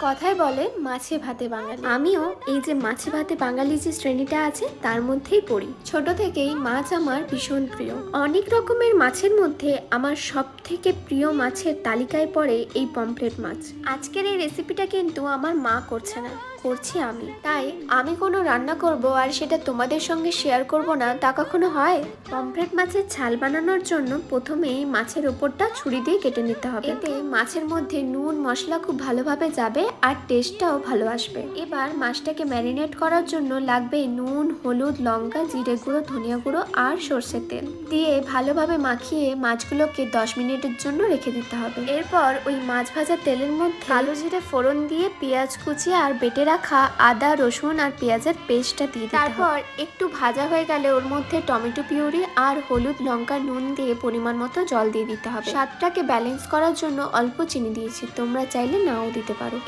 কথায় বলে মাছে ভাতে বাঙালি। আমিও এই যে মাছে ভাতে বাঙালি যে শ্রেণীটা আছে তার মধ্যেই পড়ি। ছোট থেকেই মাছ আমার ভীষণ প্রিয়। অনেক রকমের মাছের মধ্যে আমার সব থেকে প্রিয় মাছের তালিকায় পড়ে এই পমফ্রেট মাছ। আজকের এই রেসিপিটা কিন্তু আমার মা করছে না, করছি আমি। তাই আমি কোনো রান্না করব আর সেটা তোমাদের সঙ্গে শেয়ার করব না, তা কখনো হয়? পমফ্রেট মাছের ঝাল বানানোর জন্য প্রথমেই মাছের ওপরটা ছুরি দিয়ে কেটে নিতে হবে। এতে মাছের মধ্যে নুন মশলা খুব ভালোভাবে যাবে আর টেস্টটাও ভালো আসবে। এবার মাছটাকে ম্যারিনেট করার জন্য লাগবে নুন, হলুদ, লঙ্কা, জিরে গুঁড়ো, ধনিয়া গুঁড়ো আর সর্ষের তেল দিয়ে ভালোভাবে মাখিয়ে মাছগুলোকে 10 মিনিটের জন্য রেখে দিতে হবে। এরপর ওই মাছ ভাজা তেলের মধ্যে কালো জিরে ফোড়ন দিয়ে পেঁয়াজ কুচি আর বেটে রাখা আদা, রসুন আর পেঁয়াজের পেস্টটা দিয়ে দিতে হবে। তারপর একটু ভাজা হয়ে গেলে ওর মধ্যে টমেটো পিউরি আর হলুদ, লঙ্কা, নুন দিয়ে পরিমাণ মতো জল দিয়ে দিতে হবে। স্বাদটাকে ব্যালেন্স করার জন্য অল্প চিনি দিয়েছি, তোমরা চাইলে নাও দিতে পারো।